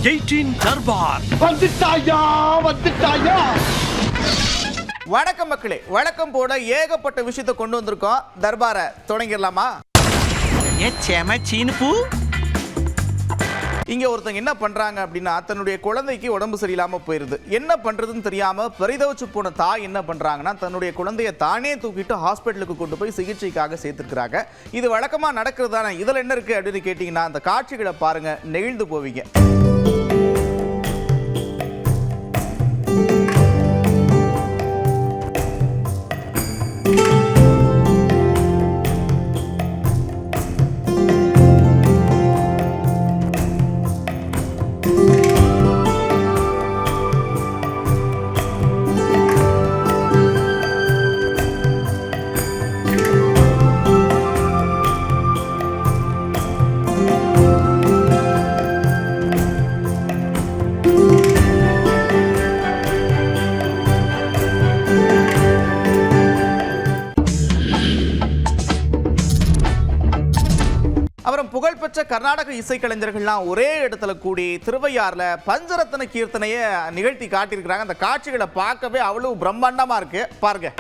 18 தர்பார் வந்துட்டாயா. வணக்கம் மக்களே, வழக்கம் போல ஏகப்பட்ட விஷயத்தை கொண்டு வந்திருக்கோம். தர்பாரை தொடங்கிடலாமா? இங்க ஒருத்தங்க என்ன பண்றாங்க அப்படின்னா, தன்னுடைய குழந்தைக்கு உடம்பு சரியில்லாம போயிருது. என்ன பண்றதுன்னு தெரியாம பரிதவிச்சு போன தாய் என்ன பண்றாங்கன்னா, தன்னுடைய குழந்தைய தானே தூக்கிட்டு ஹாஸ்பிட்டலுக்கு கொண்டு போய் சிகிச்சைக்காக சேர்த்துக்கிறாங்க. இது வழக்கமா நடக்கிறதானே. இதுல என்ன இருக்கு அப்படின்னு கேட்டீங்கன்னா, அந்த காட்சிகளை பாருங்க, நெகிழ்ந்து போவீங்க. அப்புறம் புகழ்பெற்ற கர்நாடக இசைக்கலைஞர்கள்லாம் ஒரே இடத்துல கூடி திருவையாறுல பஞ்சரத்ன கீர்த்தனையை நிகழ்த்தி காட்டியிருக்கிறாங்க. அந்த காட்சிகளை பார்க்கவே அவ்வளவு பிரம்மாண்டமா இருக்கு, பாருங்க.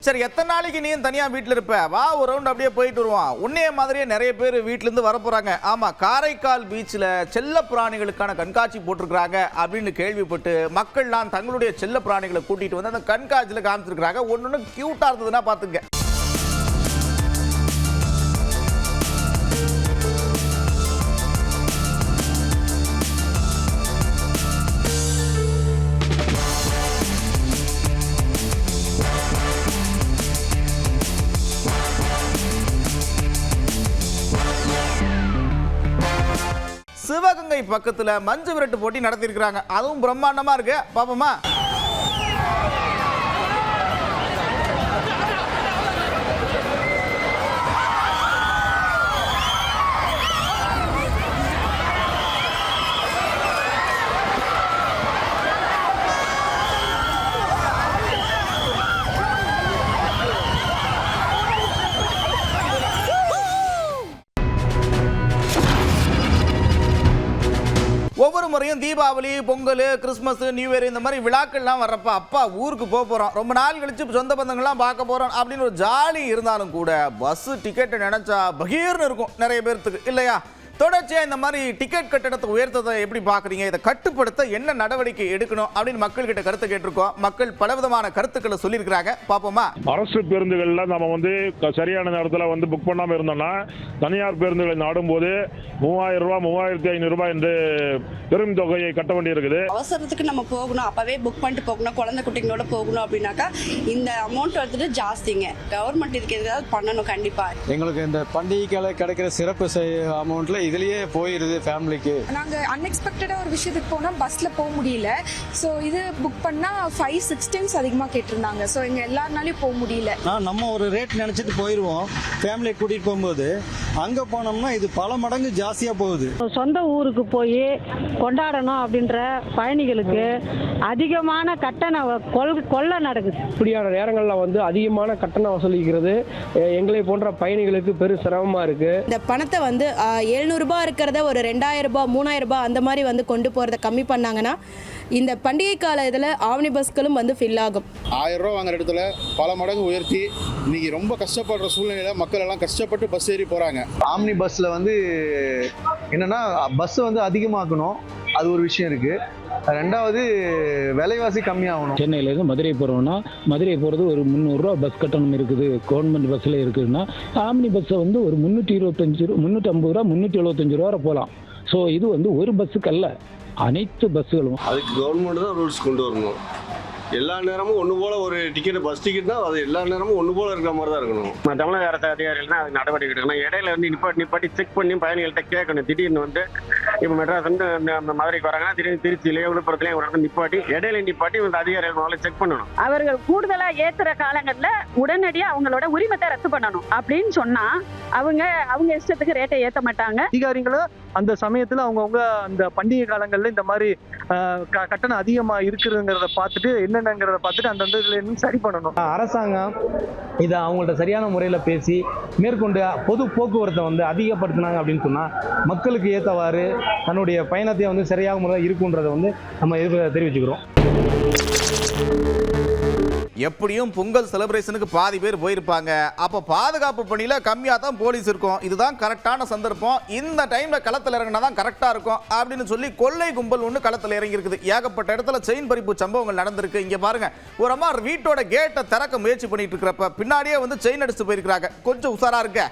சரி, எத்தனை நாளைக்கு நீ தனியா வீட்டில் இருப்ப? வா, ஒரு ரவுண்ட் அப்படியே போயிட்டு வருவான். உன்னைய மாதிரியே நிறைய பேர் வீட்டில இருந்து வர போறாங்க. ஆமா, காரைக்கால் பீச்சில் செல்ல பிராணிகளுக்கான கண்காட்சி போட்டிருக்கிறாங்க அப்படின்னு கேள்விப்பட்டு மக்கள்லாம் தங்களுடைய செல்ல பிராணிகளை கூட்டிட்டு வந்து அந்த கண்காட்சியில் காமிச்சிருக்கிறாங்க. ஒன்னொன்னு கியூட்டா இருந்ததுன்னா பாத்துங்க. சிவகங்கை பக்கத்துல மஞ்சு விரட்டு போட்டி நடத்தி இருக்கிறாங்க. அதுவும் பிரம்மாண்டமா இருக்கு, பாப்போமா? ஒவ்வொரு முறையும் Deepavali, Pongal, Christmas, new year இந்த மாதிரி விழாக்கள்லாம் வர்றப்ப அப்பா ஊருக்கு போகிறோம், ரொம்ப நாள் கழிச்சு சொந்த பந்தங்கள்லாம் பார்க்க போகிறோம் அப்படின்னு ஒரு ஜாலி இருந்தாலும் கூட பஸ் டிக்கெட்டை நினச்சா பகீர்னு இருக்கும் நிறைய பேர்த்துக்கு, இல்லையா? தொடர்ச்சியா இந்த மாதிரி டிக்கெட் கட்டணத்தை உயர்த்ததை எப்படி பார்க்குறீங்க? இதை கட்டுப்படுத்த என்ன நடவடிக்கை எடுக்கணும் அப்படின்னு மக்கள் கிட்ட கருத்து கேட்டிருக்கோம். மக்கள் பலவிதமான கருத்துக்களை சொல்லியிருக்கிறாங்க, பார்ப்போமா? அரசு பேருந்துகள்ல நம்ம சரியான நேரத்தில் புக் பண்ணாம இருந்தோம்னா தனியார் பேருந்துகளை நாடும் போது 3000 ரூபாய் 3500 ரூபாய் என்று பெரும் தொகையை கட்ட வேண்டியிருக்குது. அவசரத்துக்கு நம்ம போகணும், அப்பவே புக் பண்ணிட்டு போகணும், குழந்தை குட்டிங்களோட போகணும் அப்படின்னாக்கா இந்த அமௌண்ட் வந்துட்டு ஜாஸ்திங்க. கவர்மெண்ட் இதுக்கு எதாவது பண்ணணும் கண்டிப்பா. எங்களுக்கு இந்த பண்டிகைகளை கிடைக்கிற சிறப்பு அமௌண்ட்ல இதுலயே போயிருது ஃபேமிலிக்கு. நாங்க அன்எக்ஸ்பெக்டடா ஒரு விஷயத்துக்கு போனா பஸ்ல போக முடியல. ஸோ இது புக் பண்ணா 5-6 டைம்ஸ் அதிகமாக கேட்டிருந்தாங்க. ஸோ எங்க எல்லாருனாலையும் போக முடியல. நம்ம ஒரு ரேட் நினைச்சிட்டு போயிடுவோம். ஃபேமிலியை கூட்டிட்டு போகும்போது அங்க போனோம்னா இது பல மடங்கு ஜாஸ்தியா போகுது. சொந்த ஊருக்கு போய் கொண்டாடணும் அப்படின்ற பயணிகளுக்கு அதிகமான கட்டண கொள்ளை நடக்குது. இப்படியான நேரங்களில் அதிகமான கட்டணம் வசூலிக்கிறது எங்களை போன்ற பயணிகளுக்கு பெரும் சிரமமா இருக்கு. இந்த பணத்தை 700 ரூபாய் இருக்கிறத ஒரு 2000 ரூபாய் 3000 ரூபாய் அந்த மாதிரி கொண்டு போறதை கம்மி பண்ணாங்கன்னா இந்த பண்டிகை கால இதில் ஆம்னி பஸ்களும் ஃபில் ஆகும். 1000 ரூபா வாங்குற இடத்துல பல மடங்கு உயர்த்தி இன்னைக்கு ரொம்ப கஷ்டப்படுற சூழ்நிலையில மக்கள் எல்லாம் கஷ்டப்பட்டு பஸ் ஏறி போறாங்க. ஆம்னி பஸ்ல என்னன்னா பஸ் அதிகமாக்கணும், அது ஒரு விஷயம் இருக்கு. ரெண்டாவது விலைவாசி கம்மியாகணும். சென்னையிலேருந்து மதுரை போகிறோம்னா மதுரை போகிறது ஒரு 300 ரூபா பஸ் கட்டணம் இருக்குது. கவர்மெண்ட் பஸ்ஸில் இருக்குதுன்னா ஆம்னி பஸ்ஸை ஒரு 325 350 ரூபா 375 ரூபா போகலாம். ஸோ இது ஒரு பஸ்ஸுக்கு அல்ல, அனைத்து பஸ்ஸுகளும். அதுக்கு கவர்மெண்ட் தான் ரூல்ஸ் கொண்டு வரணும். எல்லா நேரமும் ஒன்று போல ஒரு டிக்கெட் பஸ் டிக்கெட்னா அது எல்லா நேரமும் ஒன்று போல இருக்கிற மாதிரி தான் இருக்கணும். தமிழக அரசு அதிகாரிகள் தான் அது நடவடிக்கை எடுக்கணும். இடையில நிப்பாட்டி செக் பண்ணி பயணிகள்கிட்ட கேட்கணும். திடீர்னு இப்போ மெட்ராஸ் வந்து மதுரைக்கு வராங்கன்னா திருச்சியிலேயே விழுப்புரத்துலேயே ஒரு இடத்துல நிப்பாட்டி இடையில நிப்பாட்டி இந்த அதிகாரிகள் முதல்ல செக் பண்ணணும். அவர்கள் கூடுதலா ஏத்துற காலங்கள்ல உடனடியா அவங்களோட உரிமத்தை ரத்து பண்ணணும் அப்படின்னு சொன்னா அவங்க இஷ்டத்துக்கு ரேட்டை ஏத்த மாட்டாங்க. அதிகாரிகளும் அந்த சமயத்துல அவங்கவுங்க அந்த பண்டிகை காலங்கள்ல இந்த மாதிரி கட்டணம் அதிகமா இருக்குதுங்கிறத பார்த்துட்டு என்னென்னங்கிறத பார்த்துட்டு அந்தந்த இதுல சரி பண்ணணும். அரசாங்கம் இதை அவங்கள்ட்ட சரியான முறையில் பேசி மேற்கொண்டு பொது போக்குவரத்தை வந்து அதிகப்படுத்தினாங்க அப்படின்னு சொன்னால் மக்களுக்கு ஏற்றவாறு தன்னுடைய பயணத்தை வந்து சரியாக முறையில் இருக்குன்றதை வந்து நம்ம தெரிவிச்சுக்கிறோம். எப்படியும் பொங்கல் செலிப்ரேஷனுக்கு பாதி பேர் போயிருப்பாங்க. அப்போ பாதுகாப்பு பணியில் கம்மியாக தான் போலீஸ் இருக்கும். இதுதான் கரெக்டான சந்தர்ப்பம். இந்த டைமில் களத்தில் இறங்கினா தான் கரெக்டாக இருக்கும் அப்படின்னு சொல்லி கொள்ளை கும்பல் ஒன்று களத்தில் இறங்கி இருக்குது. ஏகப்பட்ட இடத்துல செயின் பறிப்பு சம்பவங்கள் நடந்திருக்கு. இங்கே பாருங்க, ஒரு அம்மா வீட்டோட கேட்டை திறக்க முயற்சி பண்ணிட்டு இருக்கிறப்ப பின்னாடியே வந்து செயின் அடிச்சு போயிருக்கிறாங்க. கொஞ்சம் உஷாரா இருக்க.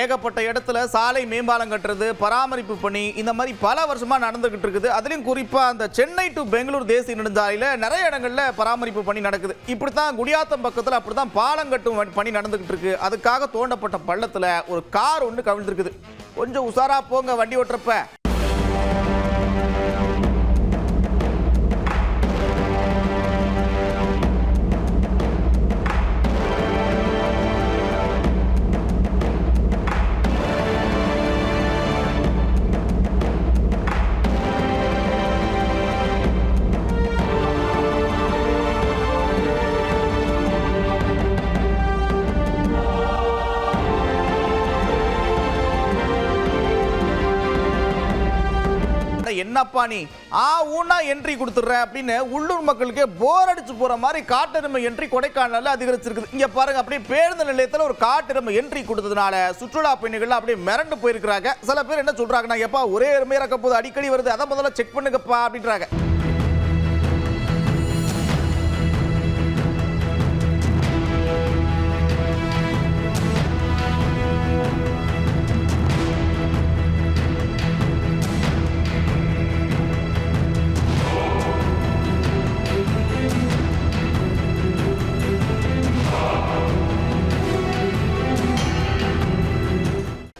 ஏகப்பட்ட இடத்துல சாலை மேம்பாலம் கட்டுறது, பராமரிப்பு பணி இந்த மாதிரி பல வருஷமா நடந்துகிட்டு இருக்குது. அதுலயும் குறிப்பா அந்த சென்னை டு பெங்களூர் தேசிய நெடுஞ்சாலையில நிறைய இடங்கள்ல பராமரிப்பு பணி நடக்குது. இப்படித்தான் குடியாத்தம் பக்கத்துல அப்படித்தான் பாலம் கட்டும் பணி நடந்துகிட்டு இருக்கு. அதுக்காக தோண்டப்பட்ட பள்ளத்துல ஒரு கார் ஒன்று கவிழ்ந்திருக்குது. கொஞ்சம் உஷாரா போங்க வண்டி ஓட்டுறப்ப. என்னப்பா நீ ஊனா என்ட்ரி கொடுத்துடுற அப்படின்னு உள்ளூர் மக்களுக்கே போர் அடிச்சு போற மாதிரி காட்டெருமை என்ட்ரி கொடைக்கானல்ல அதிகரிச்சிருக்குது. இங்க பாருங்க, அப்படியே பேருந்து நிலையத்தில் ஒரு காட்டெருமை என்ட்ரி கொடுத்ததுனால சுற்றுலா பயணிகள் அப்படியே மிரண்டு போயிருக்கிறாங்க. சில பேர் என்ன சொல்றாங்கன்னா, எப்பா ஒரே எருமை இறக்க போது அடிக்கடி வருது, அதை முதல்ல செக் பண்ணுங்கப்பா அப்படின்றாங்க.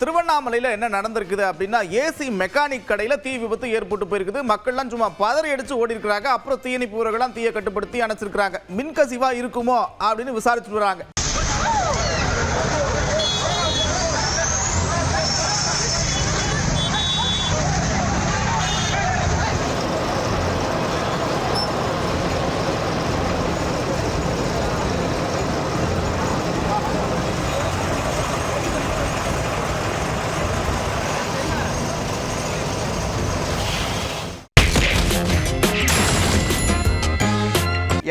திருவண்ணாமலையில் என்ன நடந்திருக்குது அப்படின்னா, ஏசி மெக்கானிக் கடையில் தீ விபத்து ஏற்பட்டு போயிருக்குது. மக்கள்லாம் சும்மா பதறி அடிச்சு ஓடி இருக்கிறாங்க. அப்புறம் தீயணைப்பு வீரர்கள்லாம் தீயை கட்டுப்படுத்தி அணைச்சிருக்கிறாங்க. மின்கசிவா இருக்குமோ அப்படின்னு விசாரிச்சுட்டு வராங்க.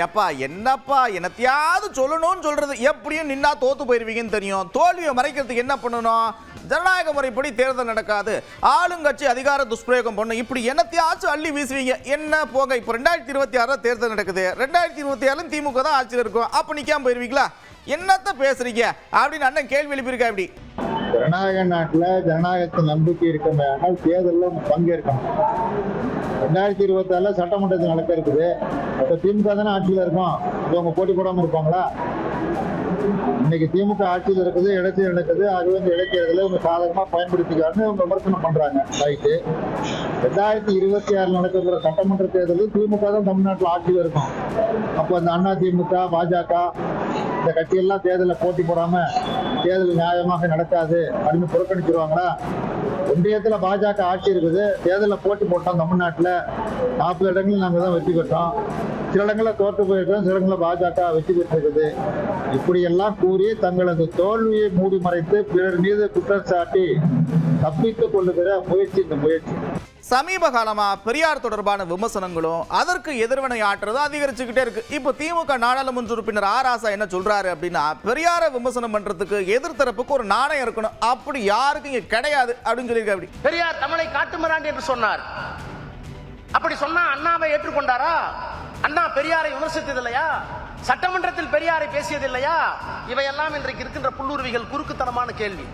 ஏப்பா என்னப்பா என்னத்தையாவது சொல்லணும்னு சொல்றது, எப்படியும் நின்னா தோத்து போயிருவீங்கன்னு தெரியும். தோல்வியை மறைக்கிறதுக்கு என்ன பண்ணணும்? ஜனநாயக முறைப்படி தேர்தல் நடக்காது, ஆளுங்கட்சி அதிகார துஷ்பிரயோகம் பண்ணும், இப்படி என்னத்தையாச்சும் அள்ளி வீசுவீங்க. என்ன போங்க, இப்போ 2026 தேர்தல் நடக்குது. 2026 திமுக தான் ஆட்சியில் இருக்கும். அப்போ நிற்காம போயிருவீங்களா? என்னத்த பேசுறீங்க அப்படின்னு அண்ணன் கேள்வி எழுப்பியிருக்கா. இப்படி ஜனநாயக நாட்டில் ஜனநாயகத்தின் நம்பிக்கை இருக்குமே, ஆனால் தேர்தலில் பங்கேற்கணும். 2026 சட்டமன்றத்தில் நடக்க இருக்குது. இப்போ திமுக தானே ஆட்சியில் இருக்கும். இவங்க போட்டி போடாமல் இருப்பாங்களா? இன்னைக்கு திமுக ஆட்சியில் இருக்குது, இடத்தில் நடக்குது. அது வந்து இடைத்தேர்தலை இவங்க சாதகமாக பயன்படுத்திக்காருன்னு இவங்க விமர்சனம் பண்றாங்க. ரைட்டு. 2026 நடக்கிற சட்டமன்ற தேர்தலில் திமுக தான் தமிழ்நாட்டில் ஆட்சியில் இருக்கும். அப்போ அந்த அண்ணா திமுக, பாஜக இந்த கட்சியெல்லாம் தேர்தலில் போட்டி போடாம தேர்தல் நியாயமாக நடக்காது அப்படின்னு புறக்கணிச்சிருவாங்களா? ஒன்றியத்தில் பாஜக ஆட்சி இருக்குது. தேர்தலில் போட்டி போட்டோம். தமிழ்நாட்டில் 40 இடங்களில் நாங்கள் தான் வெற்றி பெற்றோம். சில இடங்களில் தோற்று போயிருக்கோம், சில இடங்களில் பாஜக வெற்றி பெற்றிருக்குது. இப்படியெல்லாம் கூறி தங்களது தோல்வியை மூடி மறைத்து பிறர் மீது குற்றம் சாட்டி தப்பித்துக் கொள்ளுகிற முயற்சி இந்த முயற்சி. சமீப காலமா பெரியார் தொடர்பான விமர்சனங்களும் அதற்கு எதிர்வினை ஆற்றுறதும் அதிகரிச்சுக்கிட்டே இருக்கு. இப்போ திமுக நாடாளுமன்ற உறுப்பினர் ஆராசா என்ன சொல்றாரு அப்படின்னா, பெரியாரை விமர்சனம் பண்றதுக்கு எதிர்த்தரப்புக்கு ஒரு நாணயம் இருக்கணும், அப்படி யாருக்கும் இங்க கிடையாது அப்படின்னு சொல்லியிருக்காரு. பெரியார் தமிழை காட்டுமிராண்டி என்று சொன்னார். அப்படி சொன்னா அண்ணாவை ஏற்றுக்கொண்டாரா? அண்ணா பெரியாரை விமர்சித்தது இல்லையா? சட்டமன்றத்தில் பெரியாரை பேசியது இல்லையா? இவையெல்லாம் இன்றைக்கு இருக்கின்ற புல்லுருவிகள் குறுக்குத்தனமான கேள்வி.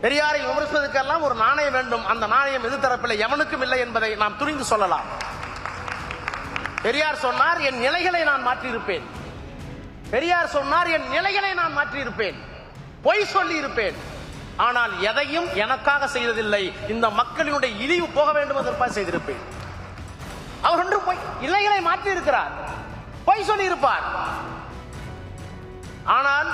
பெரியாரை விமர்சிப்பதற்கெல்லாம் ஒரு நாணயம் வேண்டும். அந்த நாணயம் எது தரப்பில் எவனுக்கும் இல்லை என்பதை நாம் துணிந்து சொல்லலாம். பெரியார் சொன்னார், என் நிலைகளை நான் மாற்றியிருப்பேன். பெரியார் சொன்னார், என் நிலைகளை நான் மாற்றியிருப்பேன், பொய் சொல்லி இருப்பேன், ஆனால் எதையும் எனக்காக செய்ததில்லை, இந்த மக்களினுடைய இழிவு போக வேண்டும் என்பதற்காக செய்திருப்பேன். அவர் ஒன்று பொய் நிலைகளை மாற்றி இருக்கிறார், பொய் சொல்லி இருப்பார், ஆனால்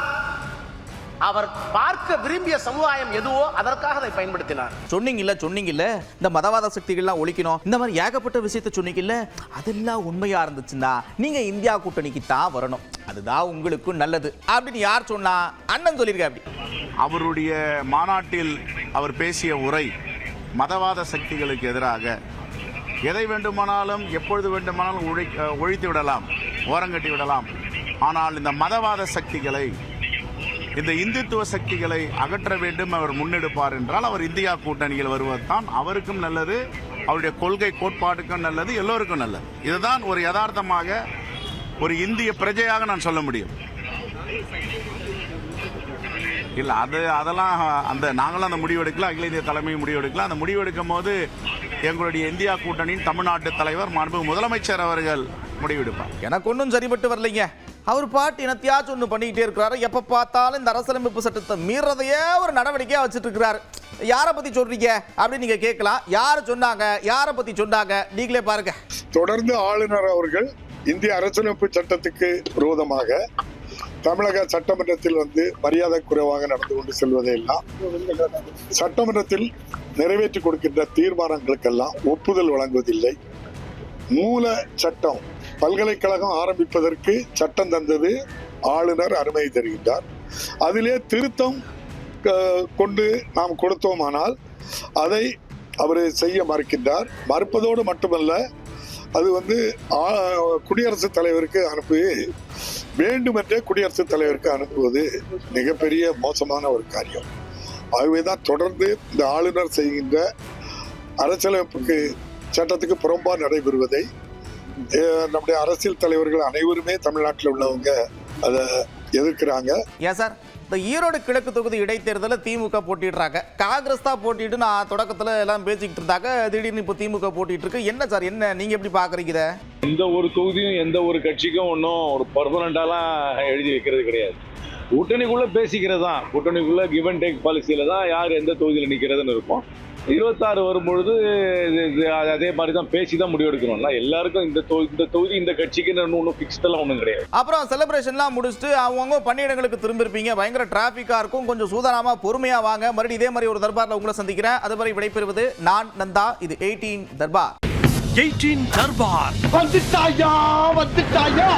அவர் பார்க்க விரும்பிய சமுதாயம் எதுவோ அதற்காக அதை பயன்படுத்தினார். சொன்னீங்கல்ல இந்த மதவாத சக்திகள்லாம் ஒழிக்கணும், இந்த மாதிரி ஏகப்பட்ட விஷயத்தை சொன்னீங்கல்ல, அதெல்லாம் உண்மையா இருந்துச்சுன்னா நீங்க இந்தியா கூட்டணிக்கு தான் வரணும், அதுதான் உங்களுக்கும் நல்லது அப்படின்னு யார் சொன்னா? அண்ணன் சொல்லியிருக்க. அப்படி அவருடைய மாநாட்டில் அவர் பேசிய உரை மதவாத சக்திகளுக்கு எதிராக எதை வேண்டுமானாலும் எப்பொழுது வேண்டுமானாலும் ஒழித்து விடலாம், ஓரங்கட்டி விடலாம், ஆனால் இந்த மதவாத சக்திகளை, இந்த இந்துத்துவ சக்திகளை அகற்ற வேண்டும் அவர் முன்னெடுப்பார் என்றால் அவர் இந்தியா கூட்டணியில் வருவதுதான் அவருக்கும் நல்லது, அவருடைய கொள்கை கோட்பாட்டுக்கும் நல்லது, எல்லோருக்கும் நல்லது. இதுதான் ஒரு யதார்த்தமாக ஒரு இந்திய பிரஜையாக நான் சொல்ல முடியும். இல்லை அதெல்லாம் நாங்களும் அந்த முடிவெடுக்கல, அகில இந்திய தலைமை முடிவெடுக்கல. அந்த முடிவெடுக்கும் போது எங்களுடைய இந்தியா கூட்டணியின் தமிழ்நாட்டு தலைவர் மாண்பு முதலமைச்சர் அவர்கள் முடிவெடுப்பார். எனக்கு ஒன்றும் சரிபட்டு வரலைங்க. அவர் பாட்டு இனத்தையாச்சும் ஒன்று பண்ணிக்கிட்டே இருக்கிறாரு. எப்போ பார்த்தாலும் இந்த அரசியலமைப்பு சட்டத்தை மீறதையே ஒரு நடவடிக்கையாக வச்சுட்டு இருக்கிறாரு. யாரை பற்றி சொல்றீங்க அப்படின்னு நீங்கள் கேட்கலாம். யார் சொன்னாங்க, யாரை பற்றி சொன்னாங்க, நீங்களே பாருங்க. தொடர்ந்து ஆளுநர் அவர்கள் இந்திய அரசியலமைப்பு சட்டத்துக்கு விரோதமாக தமிழக சட்டமன்றத்தில் மரியாதை குறைவாக நடந்து கொண்டு செல்வதை எல்லாம் சட்டமன்றத்தில் நிறைவேற்றி கொடுக்கின்ற தீர்மானங்களுக்கெல்லாம் ஒப்புதல் வழங்குவதில்லை. மூல சட்டம் பல்கலைக்கழகம் ஆரம்பிப்பதற்கு சட்டம் தந்தது ஆளுநர் அனுமதி தருகின்றார். அதிலே திருத்தம் கொண்டு நாம் கொடுத்தோமானால் அதை அவர் செய்ய மறுக்கின்றார். மறுப்பதோடு மட்டுமல்ல, அது குடியரசுத் தலைவருக்கு அனுப்பி வேண்டுமென்றே குடியரசுத் தலைவருக்கு அனுப்புவது மிகப்பெரிய மோசமான ஒரு காரியம். ஆகவேதான் தொடர்ந்து இந்த ஆளுநர் செய்கின்ற அரசியலமைப்புக்கு சட்டத்துக்கு புறம்பாக நடைபெறுவதை நம்முடைய அரசியல் தலைவர்கள் அனைவருமே தமிழ்நாட்டில் உள்ளவங்க அதை எதிர்க்கிறாங்க. ஏன் சார், இந்த ஈரோடு கிழக்கு தொகுதி இடைத்தேர்தலில் திமுக போட்டிடுறாங்க, காங்கிரஸ் தான் போட்டிட்டு நான் தொடக்கத்தில் எல்லாம் பேசிக்கிட்டு இருந்தாங்க, திடீர்னு இப்போ திமுக போட்டிட்டு இருக்கு. என்ன சார், என்ன நீங்க எப்படி பாக்குறீங்க? எந்த ஒரு தொகுதியும் எந்த ஒரு கட்சிக்கும் ஒன்றும் ஒரு பர்மனண்டாலாம் எழுதி வைக்கிறது கிடையாது. கூட்டணிக்குள்ள பேசிக்கிறது தான், கூட்டணிக்குள்ள கிவ் அண்ட் டேக் பாலிசியில தான் யார் எந்த தொகுதியில் நிற்கிறதுன்னு இருக்கும். 26 வரும்பொழுது அதே மாதிரி தான் பேசி தான் முடிவெடுக்கணும்ல. எல்லாருக்கும் இந்த தொகுதி இந்த கட்சிக்கு ஒன்றும் ஃபிக்ஸ்டெல்லாம் ஒன்றும் கிடையாது. அப்புறம் செலிப்ரேஷன்லாம் முடிச்சுட்டு அவங்க பணியிடங்களுக்கு திரும்பிருப்பீங்க, பயங்கர டிராஃபிக்காக இருக்கும், கொஞ்சம் சூதானமாக பொறுமையாக வாங்க. மறுபடியும் இதே மாதிரி ஒரு தர்பாரில் உங்களை சந்திக்கிறேன். அதுவரை விடைபெறுவது நான் நந்தா. இது 18 தர்பார். 18 தர்பார் வந்துட்டாயா.